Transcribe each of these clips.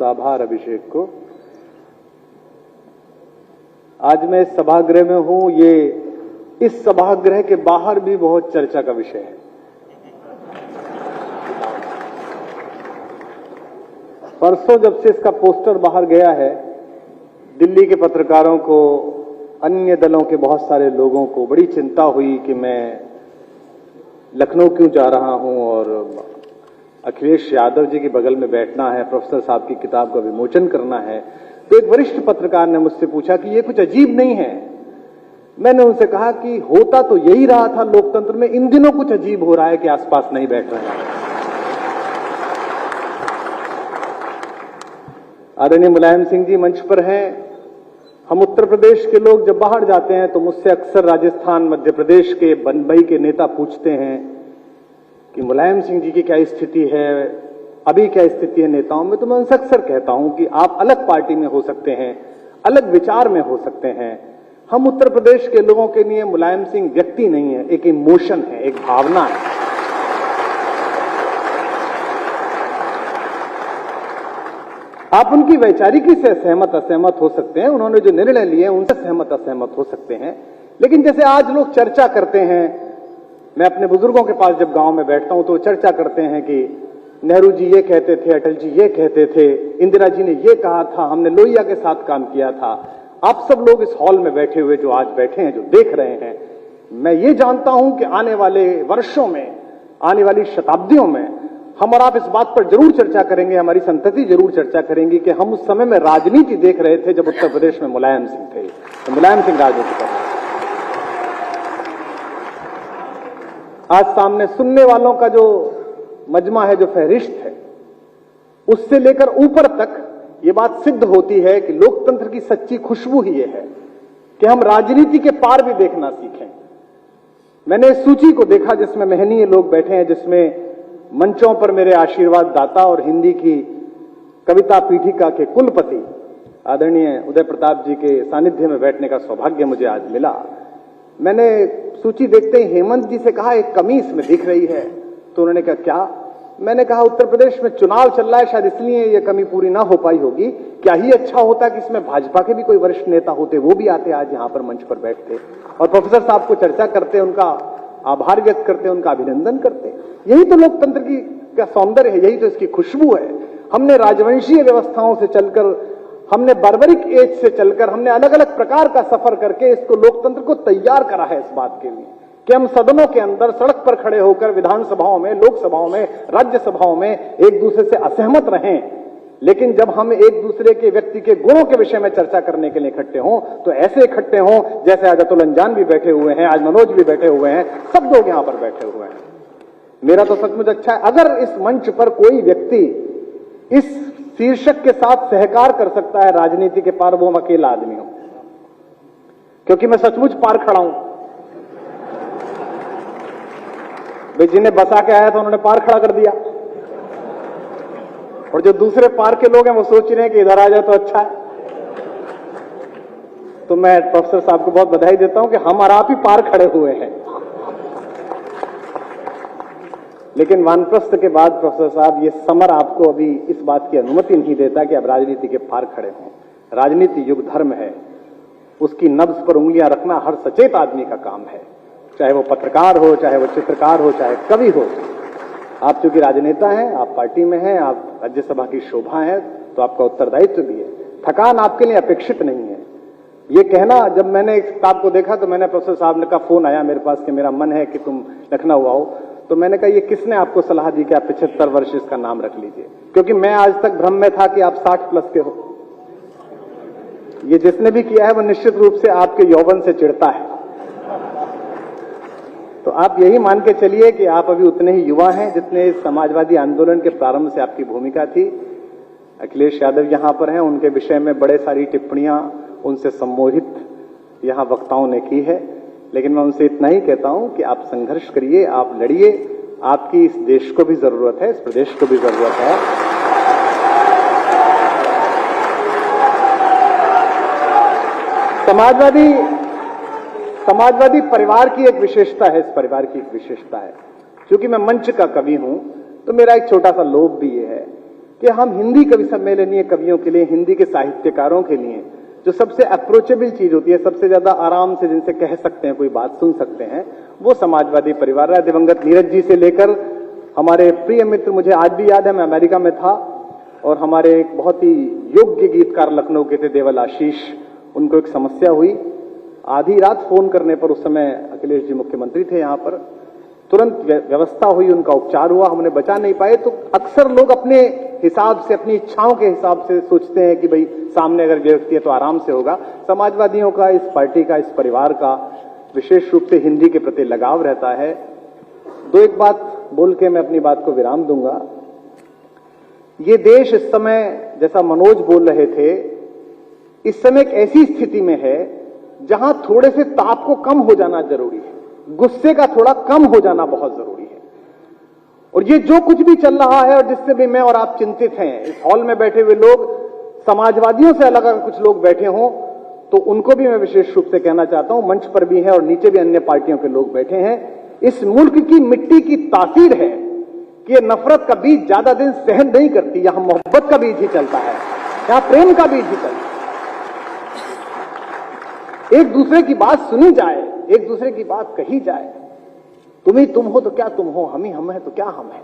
बहुत आभार अभिषेक को। आज मैं इस सभागृह में हूं, ये इस सभागृह के बाहर भी बहुत चर्चा का विषय है। परसों जब से इसका पोस्टर बाहर गया है, दिल्ली के पत्रकारों को, अन्य दलों के बहुत सारे लोगों को बड़ी चिंता हुई कि मैं लखनऊ क्यों जा रहा हूं और अखिलेश यादव जी के बगल में बैठना है, प्रोफेसर साहब की किताब का विमोचन करना है। तो एक वरिष्ठ पत्रकार ने मुझसे पूछा कि ये कुछ अजीब नहीं है। मैंने उनसे कहा कि होता तो यही रहा था लोकतंत्र में, इन दिनों कुछ अजीब हो रहा है कि आसपास नहीं बैठ रहे हैं। आदरणीय मुलायम सिंह जी मंच पर हैं। हम उत्तर प्रदेश के लोग जब बाहर जाते हैं तो मुझसे अक्सर राजस्थान, मध्य प्रदेश के, बंबई के नेता पूछते हैं कि मुलायम सिंह जी की क्या स्थिति है, अभी क्या स्थिति है नेताओं में। तो मैं उनसे अक्सर कहता हूं कि आप अलग पार्टी में हो सकते हैं, अलग विचार में हो सकते हैं। हम उत्तर प्रदेश के लोगों के लिए मुलायम सिंह व्यक्ति नहीं है, एक इमोशन है, एक भावना है। आप उनकी वैचारिकी से सहमत असहमत हो सकते हैं, उन्होंने जो निर्णय लिए उनसे सहमत असहमत हो सकते हैं, लेकिन जैसे आज लोग चर्चा करते हैं, मैं अपने बुजुर्गों के पास जब गांव में बैठता हूं तो चर्चा करते हैं कि नेहरू जी ये कहते थे, अटल जी ये कहते थे, इंदिरा जी ने ये कहा था, हमने लोहिया के साथ काम किया था। आप सब लोग इस हॉल में बैठे हुए जो आज बैठे हैं, जो देख रहे हैं, मैं ये जानता हूं कि आने वाले वर्षों में, आने वाली शताब्दियों में हम और आप इस बात पर जरूर चर्चा करेंगे, हमारी संतति जरूर चर्चा करेंगी कि हम उस समय में राजनीति देख रहे थे जब उत्तर प्रदेश में मुलायम सिंह थे, तो मुलायम सिंह राजनीति कर रहे थे। आज सामने सुनने वालों का जो मजमा है, जो फहरिस्त है, उससे लेकर ऊपर तक ये बात सिद्ध होती है कि लोकतंत्र की सच्ची खुशबू ही ये है कि हम राजनीति के पार भी देखना सीखें। मैंने इस सूची को देखा जिसमें महनीय लोग बैठे हैं, जिसमें मंचों पर मेरे आशीर्वाद दाता और हिंदी की कविता पीठिका के कुलपति आदरणीय उदय प्रताप जी के सानिध्य में बैठने का सौभाग्य मुझे आज मिला। मैंने सूची देखते ही हेमंत जी से कहा एक कमी इसमें दिख रही है, तो उन्होंने कहा क्या? मैंने कहा उत्तर प्रदेश में चुनाव चल रहा है, शायद इसलिए यह कमी पूरी ना हो पाई होगी। क्या ही अच्छा होता कि इसमें भाजपा के भी कोई वरिष्ठ नेता होते, वो भी आते आज यहां पर मंच पर बैठते और प्रोफेसर साहब को चर्चा करते, उनका आभार व्यक्त करते, उनका अभिनंदन करते। यही तो लोकतंत्र की का सौंदर्य है, यही तो इसकी खुशबू है। हमने राजवंशीय व्यवस्थाओं से चलकर, हमने बार्बरिक एज से चलकर, हमने अलग अलग प्रकार का सफर करके इसको लोकतंत्र को तैयार करा है इस बात के लिए कि हम सदनों के अंदर, सड़क पर खड़े होकर, विधानसभाओं में, लोकसभाओं में, राज्यसभाओं में एक दूसरे से असहमत रहें, लेकिन जब हम एक दूसरे के व्यक्ति के गुणों के विषय में चर्चा करने के लिए इकट्ठे हों तो ऐसे इकट्ठे हों जैसे आज अतुल अंजान भी बैठे हुए हैं, आज मनोज भी बैठे हुए हैं, सब लोग यहां पर बैठे हुए हैं। मेरा तो सचमुच अच्छा है अगर इस मंच पर कोई व्यक्ति इस शीर्षक के साथ सहकार कर सकता है राजनीति के पार, वो हम अकेला आदमी हूं, क्योंकि मैं सचमुच पार खड़ा हूं। वे जिन्हें बसा के आया था उन्होंने पार खड़ा कर दिया, और जो दूसरे पार के लोग हैं वो सोच रहे हैं कि इधर आ जाए तो अच्छा है। तो मैं प्रोफेसर साहब को बहुत बधाई देता हूं कि हम और आप ही पार खड़े हुए हैं। लेकिन वानप्रस्थ के बाद प्रोफेसर साहब, ये समर आपको अभी इस बात की अनुमति नहीं देता कि आप राजनीति के पार खड़े हों। राजनीति युग धर्म है, उसकी नब्ज पर उंगलियां रखना हर सचेत आदमी का काम है, चाहे वो पत्रकार हो, चाहे वो चित्रकार हो, चाहे कवि हो। आप चूंकि राजनेता हैं, आप पार्टी में हैं, आप राज्यसभा की शोभा है, तो आपका उत्तरदायित्व भी है। थकान आपके लिए अपेक्षित नहीं है। ये कहना, जब मैंने इस किताब को देखा तो मैंने प्रोफेसर साहब का फोन आया मेरे पास कि मेरा मन है कि तुम लखनऊ आओ, तो मैंने कहा ये किसने आपको सलाह दी कि आप 75 वर्ष इसका नाम रख लीजिए, क्योंकि मैं आज तक भ्रम में था कि आप 60 प्लस के हो। ये जिसने भी किया है वो निश्चित रूप से आपके यौवन से चिढ़ता है। तो आप यही मान के चलिए कि आप अभी उतने ही युवा हैं जितने इस समाजवादी आंदोलन के प्रारंभ से आपकी भूमिका थी। अखिलेश यादव यहां पर हैं, उनके विषय में बड़े सारी टिप्पणियां उनसे सम्मोहित यहां वक्ताओं ने की है, लेकिन मैं उनसे इतना ही कहता हूं कि आप संघर्ष करिए, आप लड़िए। आपकी इस देश को भी जरूरत है, इस प्रदेश को भी जरूरत है। समाजवादी परिवार की एक विशेषता है, इस परिवार की एक विशेषता है, क्योंकि मैं मंच का कवि हूं तो मेरा एक छोटा सा लोभ भी ये है। कि हम हिंदी कवि सम्मेलनीय कवियों के लिए, हिंदी के साहित्यकारों के लिए जो सबसे अप्रोचेबल चीज होती है, सबसे ज्यादा आराम से जिनसे कह सकते हैं, कोई बात सुन सकते हैं, वो समाजवादी परिवार रहा। दिवंगत नीरज जी से लेकर हमारे प्रिय मित्र, मुझे आज भी याद है, मैं अमेरिका में था और हमारे एक बहुत ही योग्य गीतकार लखनऊ के थे, देवल आशीष, उनको एक समस्या हुई। आधी रात फोन करने पर, उस समय अखिलेश जी मुख्यमंत्री थे यहाँ पर, तुरंत व्यवस्था हुई, उनका उपचार हुआ, हमने बचा नहीं पाए। तो अक्सर लोग अपने हिसाब से, अपनी इच्छाओं के हिसाब से सोचते हैं कि भाई सामने अगर व्यक्ति है तो आराम से होगा। समाजवादियों का, इस पार्टी का, इस परिवार का विशेष रूप से हिंदी के प्रति लगाव रहता है। दो एक बात बोल के मैं अपनी बात को विराम दूंगा। ये देश इस समय, जैसा मनोज बोल रहे थे, इस समय एक ऐसी स्थिति में है जहां थोड़े से ताप को कम हो जाना जरूरी है, गुस्से का थोड़ा कम हो जाना बहुत जरूरी है। और ये जो कुछ भी चल रहा है और जिससे भी मैं और आप चिंतित हैं, इस हॉल में बैठे हुए लोग, समाजवादियों से अलग अगर कुछ लोग बैठे हों तो उनको भी मैं विशेष रूप से कहना चाहता हूं, मंच पर भी है और नीचे भी अन्य पार्टियों के लोग बैठे हैं, इस मुल्क की मिट्टी की तासीर है कि ये नफरत का बीज ज्यादा दिन सहन नहीं करती। यहां मोहब्बत का बीज ही चलता है, यहां प्रेम का बीज ही चलता है। एक दूसरे की बात सुनी जाए, एक दूसरे की बात कही जाए। तुम ही तुम हो तो क्या तुम हो, हम ही हम है तो क्या हम है।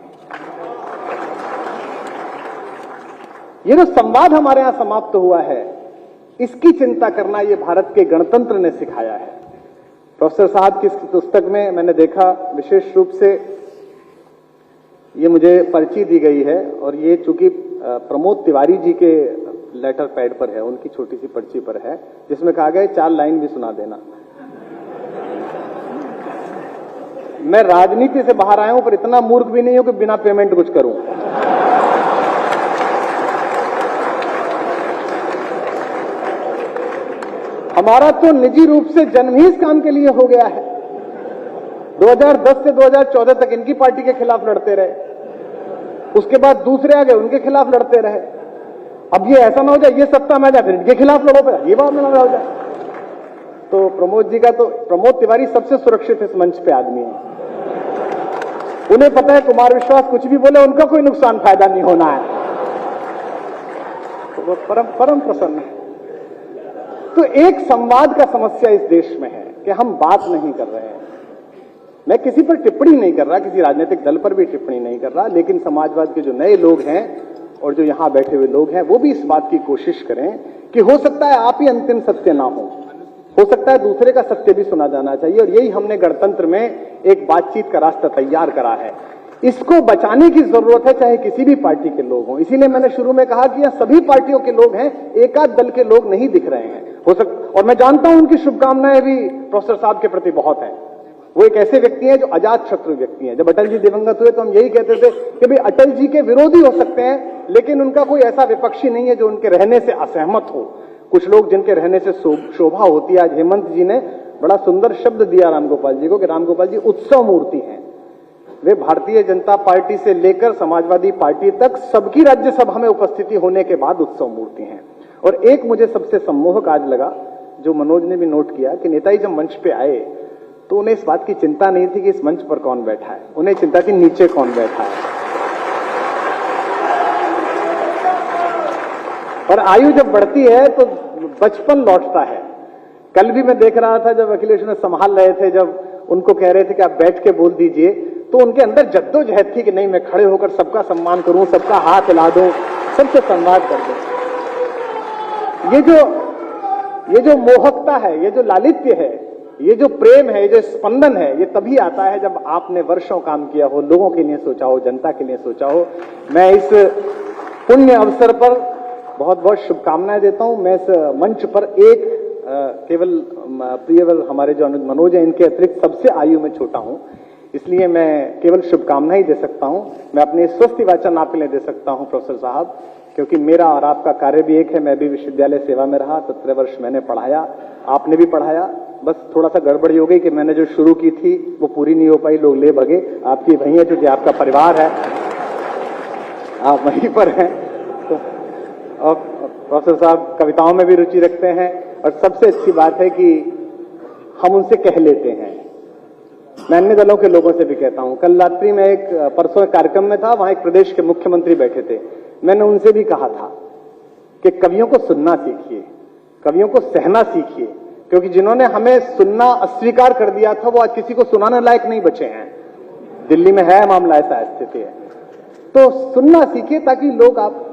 ये जो संवाद हमारे यहां समाप्त हुआ है, इसकी चिंता करना ये भारत के गणतंत्र ने सिखाया है। प्रोफेसर साहब की पुस्तक में मैंने देखा, विशेष रूप से ये मुझे पर्ची दी गई है और ये चूंकि प्रमोद तिवारी जी के लेटर पैड पर है, उनकी छोटी सी पर्ची पर है, जिसमें कहा गया 4 लाइन भी सुना देना। मैं राजनीति से बाहर आया हूं पर इतना मूर्ख भी नहीं हूं कि बिना पेमेंट कुछ करूं। हमारा तो निजी रूप से जन्म ही इस काम के लिए हो गया है। 2010 से 2014 तक इनकी पार्टी के खिलाफ लड़ते रहे, उसके बाद दूसरे आ गए, उनके खिलाफ लड़ते रहे। अब ये ऐसा ना हो जाए ये सत्ता में आ जाए फिर इनके खिलाफ लड़ो, फिर ये बात ना हो जाए। तो प्रमोद जी का, तो प्रमोद तिवारी सबसे सुरक्षित इस मंच पे आदमी है। उन्हें पता है कुमार विश्वास कुछ भी बोले उनका कोई नुकसान फायदा नहीं होना है, तो वो परम प्रसन्न है। तो एक संवाद का समस्या इस देश में है कि हम बात नहीं कर रहे हैं। मैं किसी पर टिप्पणी नहीं कर रहा, किसी राजनीतिक दल पर भी टिप्पणी नहीं कर रहा, लेकिन समाजवाद के जो नए लोग हैं और जो यहां बैठे हुए लोग हैं, वो भी इस बात की कोशिश करें कि हो सकता है आप ही अंतिम सत्य ना हो सकता है दूसरे का सत्य भी सुना जाना चाहिए। और यही हमने गणतंत्र में एक बातचीत का रास्ता तैयार करा है। इसको बचाने की जरूरत है, चाहे किसी भी पार्टी के लोग हों। इसीलिए मैंने शुरू में कहा कि यह सभी पार्टियों के लोग हैं, एकाध दल के लोग नहीं दिख रहे हैं। और मैं जानता हूं उनकी शुभकामनाएं भी प्रोफेसर साहब के प्रति बहुत हैं। वो एक ऐसे व्यक्ति हैं जो अजात शत्रु व्यक्ति हैं। जब अटल जी दिवंगत हुए तो हम यही कहते थे कि भाई अटल जी के विरोधी हो सकते हैं, लेकिन उनका कोई ऐसा विपक्षी नहीं है जो उनके रहने से असहमत हो। कुछ लोग जिनके रहने से शोभा होती है। आज हेमंत जी ने बड़ा सुंदर शब्द दिया रामगोपाल जी को कि रामगोपाल जी उत्सव मूर्ति हैं। वे भारतीय जनता पार्टी से लेकर समाजवादी पार्टी तक सबकी राज्यसभा में उपस्थिति होने के बाद उत्सव मूर्ति हैं। और एक मुझे सबसे सम्मोहक आज लगा, जो मनोज ने भी नोट किया, कि नेताजी जब मंच पे आए तो उन्हें इस बात की चिंता नहीं थी कि इस मंच पर कौन बैठा है, उन्हें चिंता थी नीचे कौन बैठा है। और आयु जब बढ़ती है तो बचपन लौटता है। कल भी मैं देख रहा था जब अखिलेश ने संभाल रहे थे, जब उनको कह रहे थे कि आप बैठ के बोल दीजिए, तो उनके अंदर जद्दोजहद थी कि नहीं मैं खड़े होकर सबका सम्मान करूं, सबका हाथ हिला दूं, सबसे संवाद कर दूं। ये जो मोहकता है, ये जो लालित्य है, ये जो प्रेम है, ये जो स्पंदन है, ये तभी आता है जब आपने वर्षों काम किया हो, लोगों के लिए सोचा हो, जनता के लिए सोचा हो। मैं इस पुण्य अवसर पर बहुत बहुत शुभकामनाएं देता हूं। मैं इस मंच पर एक केवल प्रियवल हमारे जो अनुज मनोज है, इनके अतिरिक्त सबसे आयु में छोटा हूं, इसलिए मैं केवल शुभकामनाएं दे सकता हूं। मैं अपने स्वस्थ वाचन आपके लिए दे सकता हूं प्रोफेसर साहब, क्योंकि मेरा और आपका कार्य भी एक है। मैं भी विश्वविद्यालय सेवा में रहा, 17 वर्ष मैंने पढ़ाया, आपने भी पढ़ाया। बस थोड़ा सा गड़बड़ी हो गई कि मैंने जो शुरू की थी वो पूरी नहीं हो पाई, लोग ले भगे। आपकी वही है क्योंकि आपका परिवार है, आप वहीं पर हैं। तो और प्रोफेसर साहब कविताओं में भी रुचि रखते हैं, और सबसे अच्छी बात है कि हम उनसे कह लेते हैं। मैं अन्य दलों के लोगों से भी कहता हूं। कल रात्रि में परसों एक कार्यक्रम में था, वहां एक प्रदेश के मुख्यमंत्री बैठे थे। मैंने उनसे भी कहा था कि कवियों को सुनना सीखिए, कवियों को सहना सीखिए, क्योंकि जिन्होंने हमें सुनना अस्वीकार कर दिया था वो आज किसी को सुनाने लायक नहीं बचे हैं। दिल्ली में है मामला, ऐसा स्थिति है। तो सुनना सीखिए ताकि लोग, आप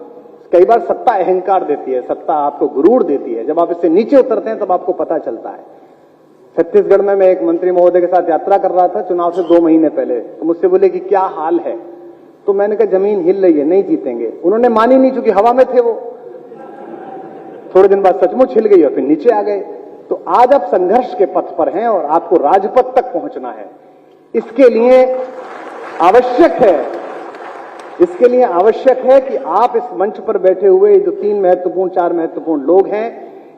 कई बार सत्ता अहंकार देती है, सत्ता आपको गुरूर देती है, जब आप इससे नीचे उतरते हैं तब आपको पता चलता है। छत्तीसगढ़ में मैं एक मंत्री महोदय के साथ यात्रा कर रहा था चुनाव से 2 महीने पहले, तो मुझसे बोले कि क्या हाल है, तो मैंने कहा जमीन हिल रही है, नहीं जीतेंगे। उन्होंने मानी नहीं, चूंकि हवा में थे वो। थोड़े दिन बाद सचमुच हिल गई और फिर नीचे आ गए। तो आज आप संघर्ष के पथ पर हैं और आपको राजपथ तक पहुंचना है। इसके लिए आवश्यक है कि आप इस मंच पर बैठे हुए जो 4 महत्वपूर्ण लोग हैं,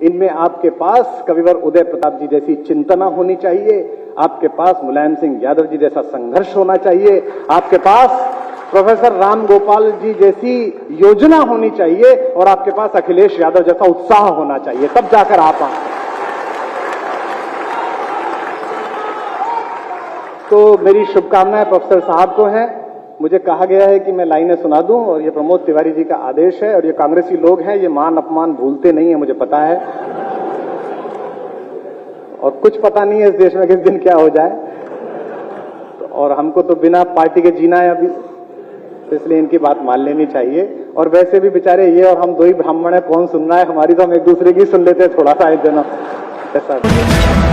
इनमें आपके पास कविवर उदय प्रताप जी जैसी चिंतना होनी चाहिए, आपके पास मुलायम सिंह यादव जी जैसा संघर्ष होना चाहिए, आपके पास प्रोफेसर राम गोपाल जी जैसी योजना होनी चाहिए और आपके पास अखिलेश यादव जैसा उत्साह होना चाहिए, तब जाकर आप तो मेरी शुभकामनाएं प्रोफेसर साहब को हैं। मुझे कहा गया है कि मैं लाइनें सुना दूं और ये प्रमोद तिवारी जी का आदेश है, और ये कांग्रेसी लोग हैं, ये मान अपमान भूलते नहीं है, मुझे पता है। और कुछ पता नहीं है इस देश में किस दिन क्या हो जाए, और हमको तो बिना पार्टी के जीना है अभी, तो इसलिए इनकी बात मान लेनी चाहिए। और वैसे भी बेचारे ये और हम 2 ही ब्राह्मण है, कौन सुन रहा है हमारी, तो हम एक दूसरे की सुन लेते हैं थोड़ा सा, एक दिन ऐसा।